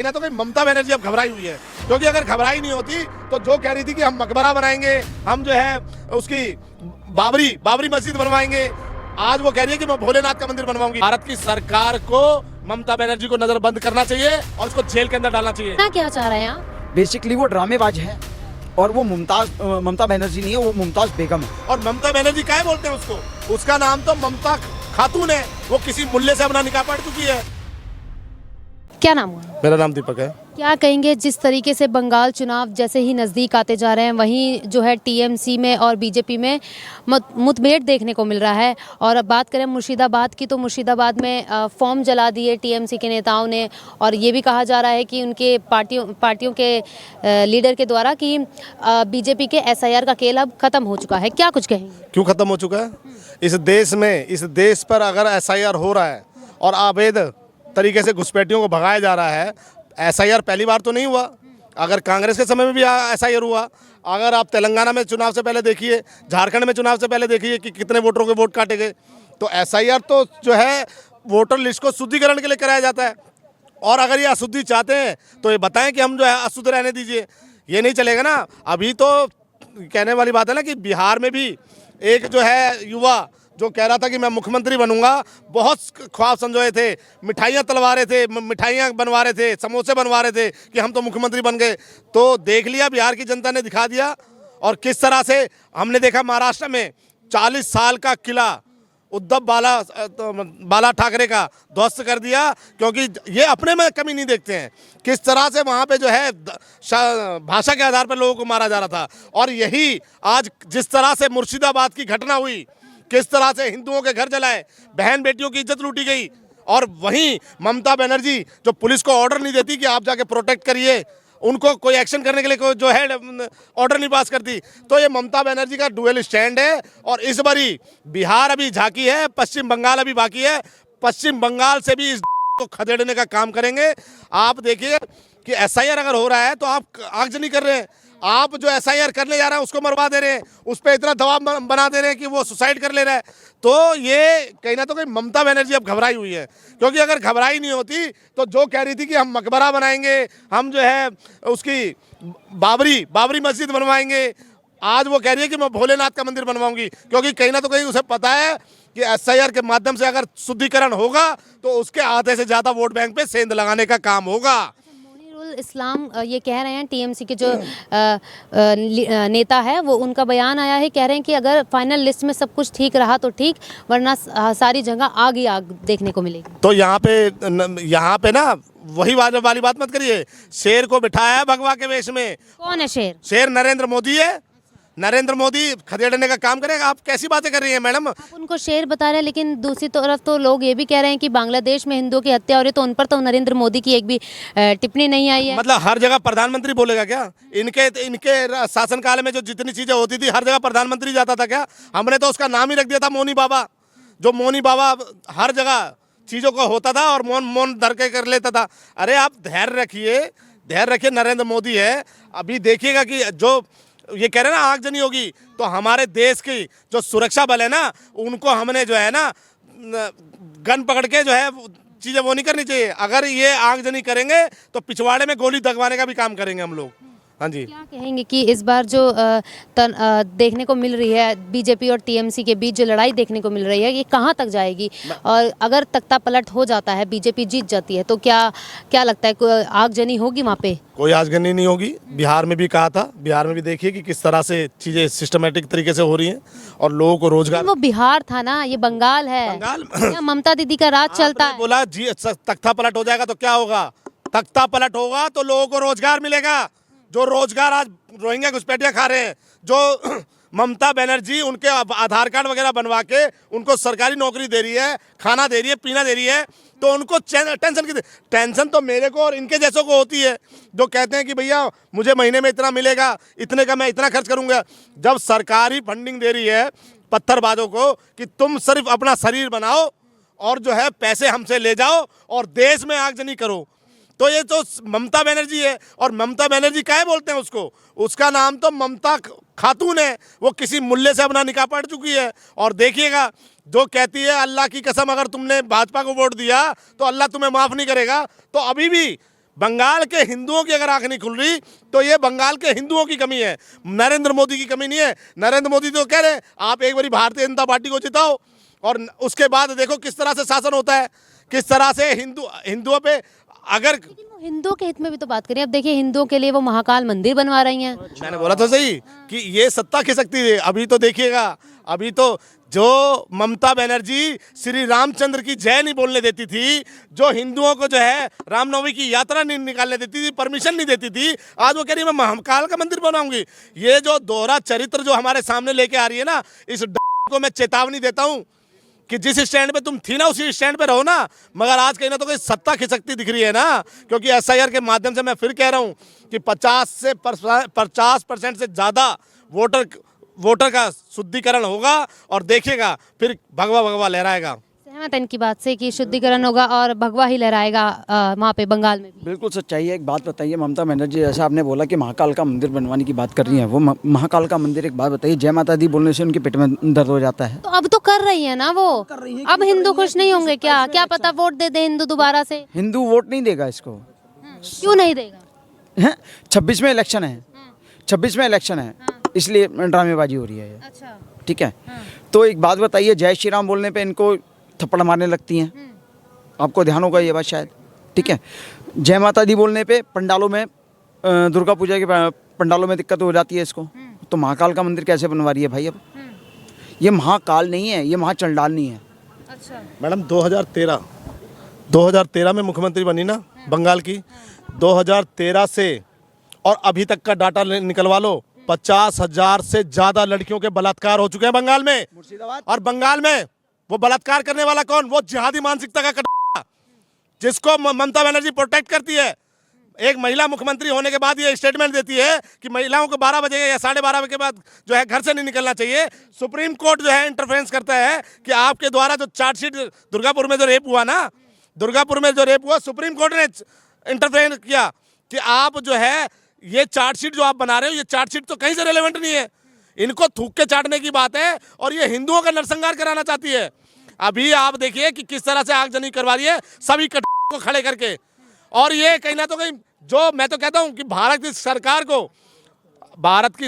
ना तो कहीं ममता बनर्जी अब घबराई हुई है, क्योंकि अगर घबराई नहीं होती तो जो कह रही थी कि हम मकबरा बनाएंगे, हम जो है उसकी बाबरी मस्जिद बनवाएंगे, आज वो कह रही है कि मैं भोलेनाथ का मंदिर बनवाऊंगी। भारत की सरकार को ममता बनर्जी को नजरबंद करना चाहिए और उसको जेल के अंदर डालना चाहिए। क्या चाह रहे हैं आप? बेसिकली वो ड्रामेबाज है और वो ममता बनर्जी नहीं है, वो मुमताज बेगम है। और ममता बनर्जी क्या बोलते हैं उसको, उसका नाम तो ममता खातून है, वो किसी मुल्ले से अपना निकाह पढ़ चुकी है। क्या नाम हुआ? मेरा नाम दीपक है। क्या कहेंगे, जिस तरीके से बंगाल चुनाव जैसे ही नज़दीक आते जा रहे हैं, वहीं जो है टीएमसी में और बीजेपी में मुठभेड़ देखने को मिल रहा है। और अब बात करें मुर्शिदाबाद की, तो मुर्शिदाबाद में फॉर्म जला दिए टीएमसी के नेताओं ने, और ये भी कहा जा रहा है कि उनके पार्टियों के लीडर के द्वारा कि बीजेपी के एसआईआर का खेल अब खत्म हो चुका है। क्या कुछ कहेंगे? क्यों खत्म हो चुका है? इस देश पर अगर एसआईआर हो रहा है और अवैध तरीके से घुसपैठियों को भगाया जा रहा है, एसआईआर पहली बार तो नहीं हुआ। अगर कांग्रेस के समय में भी एसआईआर हुआ, अगर आप तेलंगाना में चुनाव से पहले देखिए, झारखंड में चुनाव से पहले देखिए कि कितने वोटरों के वोट काटे गए। तो एसआईआर तो जो है वोटर लिस्ट को शुद्धिकरण के लिए कराया जाता है, और अगर ये अशुद्धि चाहते हैं तो ये बताएं कि हम जो है अशुद्ध रहने दीजिए। ये नहीं चलेगा ना। अभी तो कहने वाली बात है ना कि बिहार में भी एक जो है युवा जो कह रहा था कि मैं मुख्यमंत्री बनूंगा, बहुत ख्वाब संजोए थे, मिठाइयाँ तलवा रहे थे, मिठाइयाँ बनवा रहे थे, समोसे बनवा रहे थे कि हम तो मुख्यमंत्री बन गए। तो देख लिया, बिहार की जनता ने दिखा दिया। और किस तरह से हमने देखा महाराष्ट्र में 40 साल का किला उद्धव बाला ठाकरे का ध्वस्त कर दिया, क्योंकि ये अपने में कमी नहीं देखते हैं। किस तरह से वहाँ पे जो है भाषा के आधार पर लोगों को मारा जा रहा था। और यही आज जिस तरह से मुर्शिदाबाद की घटना हुई, किस तरह से हिंदुओं के घर जलाए, बहन बेटियों की इज्जत लूटी गई, और वहीं ममता बनर्जी जो पुलिस को ऑर्डर नहीं देती कि आप जाके प्रोटेक्ट करिए, उनको कोई एक्शन करने के लिए कोई जो है ऑर्डर नहीं पास करती। तो ये ममता बनर्जी का डुअल स्टैंड है। और इस बारी बिहार अभी झांकी है, पश्चिम बंगाल अभी बाकी है। पश्चिम बंगाल से भी इस को खदेड़ने का काम करेंगे। आप देखिए कि एसआईआर अगर हो रहा है तो आप आगजनी कर रहे हैं, आप जो एसआईआर करने जा रहे हैं उसको मरवा दे रहे हैं, उस पर इतना दबाव बना दे रहे हैं कि वो सुसाइड कर ले रहा है। तो ये कहीं ना तो कहीं ममता बनर्जी अब घबराई हुई है, क्योंकि अगर घबराई नहीं होती तो जो कह रही थी कि हम मकबरा बनाएंगे, हम जो है उसकी बाबरी मस्जिद बनवाएंगे, आज वो कह रही है कि मैं भोलेनाथ का मंदिर बनवाऊंगी। क्योंकि कहीं ना तो कहीं उसे पता है कि एसआईआर के माध्यम से अगर शुद्धिकरण होगा तो उसके आधे से ज़्यादा वोट बैंक पे सेंध लगाने का काम होगा। इस्लाम ये कह रहे हैं, टीएमसी के जो नेता है वो, उनका बयान आया है, कह रहे हैं कि अगर फाइनल लिस्ट में सब कुछ ठीक रहा तो ठीक, वरना सारी जगह आग ही आग देखने को मिलेगी। तो यहाँ पे ना वही वाली बात मत करिए। शेर को बिठाया है भगवा के वेश में। कौन है शेर? शेर नरेंद्र मोदी है। नरेंद्र मोदी खदेड़ने का काम करेगा। आप कैसी बातें कर रही हैं मैडम? आप उनको शेर बता रहे हैं, लेकिन दूसरी तरफ तो लोग ये भी कह रहे हैं कि बांग्लादेश में हिंदुओं की हत्या हो रही है, तो उन पर तो नरेंद्र मोदी की एक भी टिप्पणी नहीं आई है। मतलब हर जगह प्रधानमंत्री बोलेगा क्या? इनके शासनकाल में जो जितनी चीजें होती थी हर जगह प्रधानमंत्री जाता था क्या? हमने तो उसका नाम ही रख दिया था मौनी बाबा। जो मौनी बाबा हर जगह चीजों को होता था और मौन धर के कर लेता था। अरे आप धैर्य रखिए। नरेंद्र मोदी है। अभी देखिएगा कि जो ये कह रहे हैं ना आगजनी होगी, तो हमारे देश की जो सुरक्षा बल है ना, उनको हमने जो है ना गन पकड़ के जो है चीज़ें वो नहीं करनी चाहिए। अगर ये आगजनी करेंगे तो पिछवाड़े में गोली दगवाने का भी काम करेंगे हम लोग। हाँ जी। क्या कहेंगे कि इस बार जो देखने को मिल रही है बीजेपी और टीएमसी के बीच जो लड़ाई देखने को मिल रही है, ये कहाँ तक जाएगी? और अगर तख्ता पलट हो जाता है, बीजेपी जीत जाती है, तो क्या लगता है आगजनी होगी वहाँ पे? कोई आगजनी नहीं होगी। बिहार में भी कहा था, बिहार में भी देखिए कि किस तरह से चीज़ें सिस्टमेटिक तरीके से हो रही हैं और लोगों को रोजगार। वो बिहार था ना, ये बंगाल है। यहाँ ममता दीदी का राज चलता है। बोला जी तख्ता पलट हो जाएगा तो क्या होगा? तख्ता पलट होगा तो लोगों को रोजगार मिलेगा। जो रोजगार आज रोहिंग्या घुसपैठिया खा रहे हैं, जो ममता बनर्जी उनके आधार कार्ड वगैरह बनवा के उनको सरकारी नौकरी दे रही है, खाना दे रही है, पीना दे रही है, तो उनको टेंशन तो मेरे को और इनके जैसों को होती है, जो कहते हैं कि भैया मुझे महीने में इतना मिलेगा, इतने का मैं इतना खर्च करूंगा। जब सरकारी फंडिंग दे रही है पत्थरबाजों को कि तुम सिर्फ अपना शरीर बनाओ और जो है पैसे हमसे ले जाओ और देश में आगजनी करो, तो ये तो ममता बनर्जी है। और ममता बनर्जी क्या बोलते हैं उसको, उसका नाम तो ममता खातून है, वो किसी मुल्ले से अपना निकाह पढ़ चुकी है। और देखिएगा जो कहती है अल्लाह की कसम अगर तुमने भाजपा को वोट दिया तो अल्लाह तुम्हें माफ़ नहीं करेगा, तो अभी भी बंगाल के हिंदुओं की अगर आंख नहीं खुल रही तो ये बंगाल के हिंदुओं की कमी है, नरेंद्र मोदी की कमी नहीं है। नरेंद्र मोदी तो कह रहे हैं आप एक बारी भारतीय जनता पार्टी को जिताओ और उसके बाद देखो किस तरह से शासन होता है, किस तरह से हिंदुओं पे अगर लेकिन वो हिंदुओं के हित में भी तो बात करें। अब देखिए हिंदुओं के लिए वो महाकाल मंदिर बनवा रही हैं। मैंने बोला तो सही कि ये सत्ता खिसकती है। अभी तो देखिएगा, अभी तो जो ममता बनर्जी श्री रामचंद्र की जय नहीं बोलने देती थी, जो हिंदुओं को जो है रामनवमी की यात्रा नहीं निकालने देती थी, परमिशन नहीं देती थी, आज वो कह रही है मैं महाकाल का मंदिर बनाऊंगी। ये जो दोहरा चरित्र जो हमारे सामने लेके आ रही है ना, इस को मैं चेतावनी देता हूं कि जिस स्टैंड पे तुम थी ना उसी स्टैंड पे रहो ना। मगर आज कहीं ना तो कोई सत्ता खिसकती दिख रही है ना, क्योंकि एसआईआर के माध्यम से मैं फिर कह रहा हूं कि 50% से ज़्यादा वोटर का शुद्धिकरण होगा और देखिएगा फिर भगवा भगवा लहराएगा। सहमत है इनकी बात से कि शुद्धिकरण होगा और भगवा ही लहराएगा वहाँ पे बंगाल में भी। बिल्कुल सच्चाई है। एक बात बताइए, ममता बनर्जी जैसा आपने बोला कि महाकाल का मंदिर बनवाने की बात कर रही हैं, वो महाकाल का मंदिर, एक बात बताइए, जय माता दी बोलने से उनके पेट में दर्द हो जाता है? तो अब तो कर रही है ना वो। अब हिंदू खुश नहीं होंगे क्या? क्या पता वोट दे दे हिंदू दोबारा से। हिंदू वोट नहीं देगा इसको। क्यों नहीं देगा? 26 में इलेक्शन है, 26 में इलेक्शन है, इसलिए ड्रामेबाजी हो रही है ये। अच्छा, ठीक है, तो एक बात बताइए, जय श्री राम बोलने पे इनको थप्पड़ मारने लगती हैं, आपको ध्यान होगा ये बात शायद। ठीक है, जय माता दी बोलने पे पंडालों में, दुर्गा पूजा के पंडालों में दिक्कत हो जाती है इसको। तो महाकाल का मंदिर कैसे बनवा रही है भाई? अब ये महाकाल नहीं है, ये महाचंडाल नहीं है। अच्छा मैडम 2013 में मुख्यमंत्री बनी ना बंगाल की, 2013 से और अभी तक का डाटा निकलवा लो, 50,000 से ज्यादा लड़कियों के बलात्कार हो चुके हैं बंगाल में। मुर्शिदाबाद और बंगाल में वो बलात्कार करने वाला कौन? वो जिहादी मानसिकता का कटघरा जिसको ममता बनर्जी प्रोटेक्ट करती है। एक महिला मुख्यमंत्री होने के बाद ये स्टेटमेंट देती है कि महिलाओं को 12 बजे या 12:30 के बाद जो है घर से नहीं निकलना चाहिए। सुप्रीम कोर्ट जो है इंटरफेरेंस करता है कि आपके द्वारा जो चार्जशीट दुर्गापुर में जो रेप हुआ ना, दुर्गापुर में जो रेप हुआ, सुप्रीम कोर्ट ने इंटरफेरेंस किया कि आप जो है ये चार्जशीट जो आप बना रहे हो, ये चार्जशीट तो कहीं से रेलेवेंट नहीं है, इनको थूक के चाटने की बात है और ये हिंदुओं का नरसंहार कराना चाहती है। अभी आप देखिए कि किस तरह से आगजनी करवा रही है सभी को खड़े करके। और ये कहीं ना तो कहीं, जो मैं तो कहता हूं कि भारत की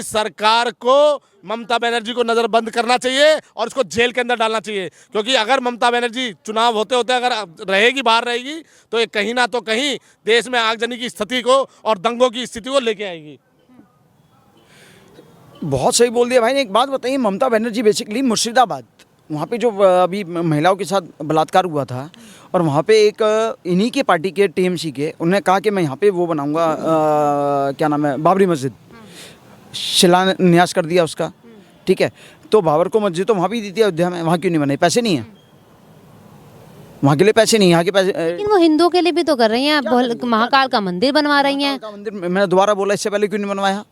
सरकार को ममता बनर्जी को नज़रबंद करना चाहिए और इसको जेल के अंदर डालना चाहिए। क्योंकि अगर ममता बनर्जी चुनाव होते होते अगर रहेगी, बाहर रहेगी, तो ये कहीं ना तो कहीं देश में आगजनी की स्थिति को और दंगों की स्थिति को लेके आएगी। बहुत सही बोल दिया भाई ने। एक बात बताइए, ममता बनर्जी बेसिकली मुर्शिदाबाद, वहाँ पे जो अभी महिलाओं के साथ बलात्कार हुआ था, और वहाँ पे एक इन्हीं के पार्टी के टीएमसी के, उन्होंने कहा कि मैं यहाँ पे वो बनाऊँगा, क्या नाम है, बाबरी मस्जिद, शिलान्यास कर दिया उसका। ठीक है, तो बाबर को मस्जिद तो वहाँ भी दी थी अयोध्या में, वहाँ क्यों नहीं बनाई? पैसे नहीं है वहाँ के लिए, पैसे नहीं, यहाँ के पैसे। लेकिन वो हिंदुओं के लिए भी तो कर रही हैं, महाकाल का मंदिर बनवा रही हैं। मंदिर मैंने दोबारा बोला, इससे पहले क्यों नहीं बनवाया?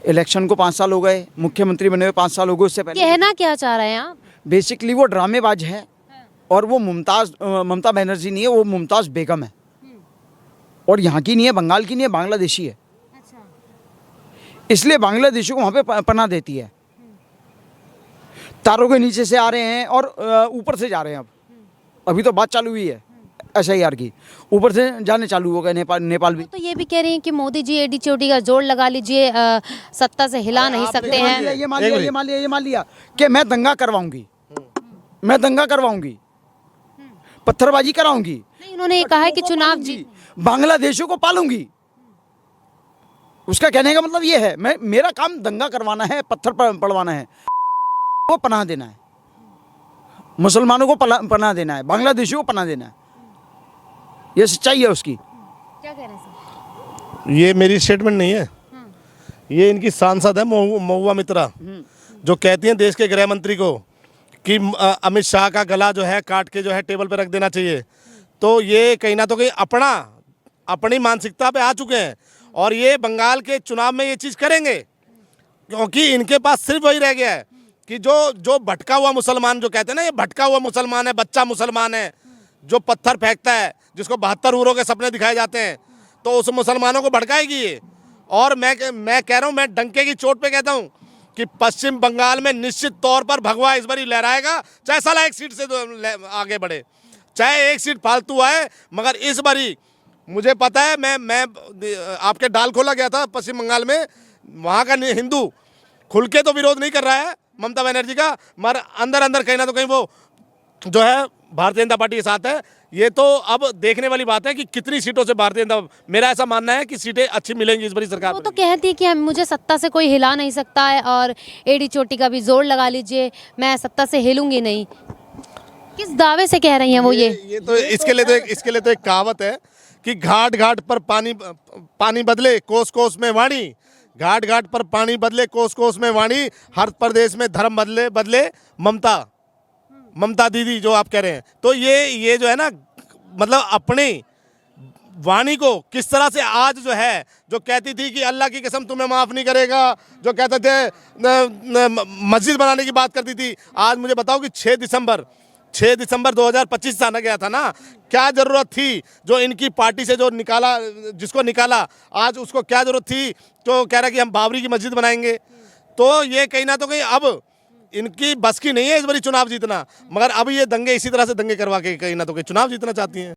इलेक्शन को 5 साल हो गए, मुख्यमंत्री बने हुए 5 साल हो गए, उससे पहले। कहना क्या चाह रहे हैं आप? बेसिकली वो ड्रामेबाज है और वो ममता बनर्जी नहीं है, वो मुमताज़ बेगम है। और यहाँ की नहीं है, बंगाल की नहीं है, बांग्लादेशी है। इसलिए बांग्लादेशी को वहाँ पे पनाह देती है। तारों के नीचे से आ रहे हैं और ऊपर से जा रहे हैं। अभी तो बात चालू हुई है एसआईआर की, ऊपर से जाने चालू हो गए नेपाल भी। तो ये भी कह रही हैं कि मोदी जी एडी चोटी का जोड़ लगा लीजिए, सत्ता से हिला नहीं सकते हैं। ये मान लिया कि मैं दंगा करवाऊंगी, मैं दंगा करवाऊंगी, पत्थरबाजी कराऊंगी। नहीं, उन्होंने ये कहा है कि चुनाव जी बांग्लादेशियों को पालूंगी। उसका कहने का मतलब ये है, मेरा काम दंगा करवाना है, पत्थर पड़वाना है, वो पनाह देना है, मुसलमानों को पनाह देना है, बांग्लादेशियों को पनाह देना है। ये सच्चाई है उसकी। क्या कह रहे हैं? ये मेरी स्टेटमेंट नहीं है, ये इनकी सांसद है महुआ मित्रा, जो कहती हैं देश के गृह मंत्री को कि अमित शाह का गला जो है काट के जो है टेबल पे रख देना चाहिए। तो ये कहीं ना तो कहीं अपनी मानसिकता पे आ चुके हैं और ये बंगाल के चुनाव में ये चीज़ करेंगे, क्योंकि इनके पास सिर्फ वही रह गया है कि जो भटका हुआ मुसलमान, जो कहते हैं ना ये भटका हुआ मुसलमान है, बच्चा मुसलमान है, जो पत्थर फेंकता है, जिसको 72 हूरों के सपने दिखाए जाते हैं, तो उस मुसलमानों को भड़काएगी ये। और मैं कह रहा हूँ, मैं डंके की चोट पे कहता हूँ कि पश्चिम बंगाल में निश्चित तौर पर भगवा इस बारी लहराएगा, चाहे साला एक सीट से आगे बढ़े, चाहे एक सीट फालतू आए, मगर इस बारी मुझे पता है, मैं आपके डाल खोला गया था पश्चिम बंगाल में, वहाँ का हिंदू खुल के तो विरोध नहीं कर रहा है ममता बनर्जी का, मगर अंदर अंदर कहीं ना तो कहीं वो जो है भारतीय जनता पार्टी के साथ है। ये तो अब देखने वाली बात है कि कितनी सीटों से भारतीय जनता, मेरा ऐसा मानना है कि सीटें अच्छी मिलेंगी इस बारी सरकार वो तो कहती है कि मुझे सत्ता से कोई हिला नहीं सकता है और एड़ी चोटी का भी जोर लगा लीजिए, मैं सत्ता से हिलूंगी नहीं। किस दावे से कह रही हैं वो ये तो इसके लिए तो एक कहावत है कि घाट घाट पर पानी बदले कोस कोस में वाणी, घाट घाट पर पानी बदले कोस कोस में वाणी, हर प्रदेश में धर्म बदले ममता दीदी जो आप कह रहे हैं। तो ये जो है ना, मतलब अपनी वाणी को किस तरह से आज जो है, जो कहती थी कि अल्लाह की कसम तुम्हें माफ़ नहीं करेगा, जो कहते थे मस्जिद बनाने की बात करती थी, आज मुझे बताओ कि 6 दिसंबर 2025 से आना गया था ना, क्या ज़रूरत थी जो इनकी पार्टी से जो निकाला, जिसको निकाला, आज उसको क्या ज़रूरत थी जो कह रहा कि हम बाबरी की मस्जिद बनाएंगे। तो ये कहीं ना तो कहीं अब इनकी बस की नहीं है इस बारी चुनाव जीतना, मगर अब ये दंगे इसी तरह से दंगे करवा के कहीं ना तो कहीं चुनाव जीतना चाहती हैं।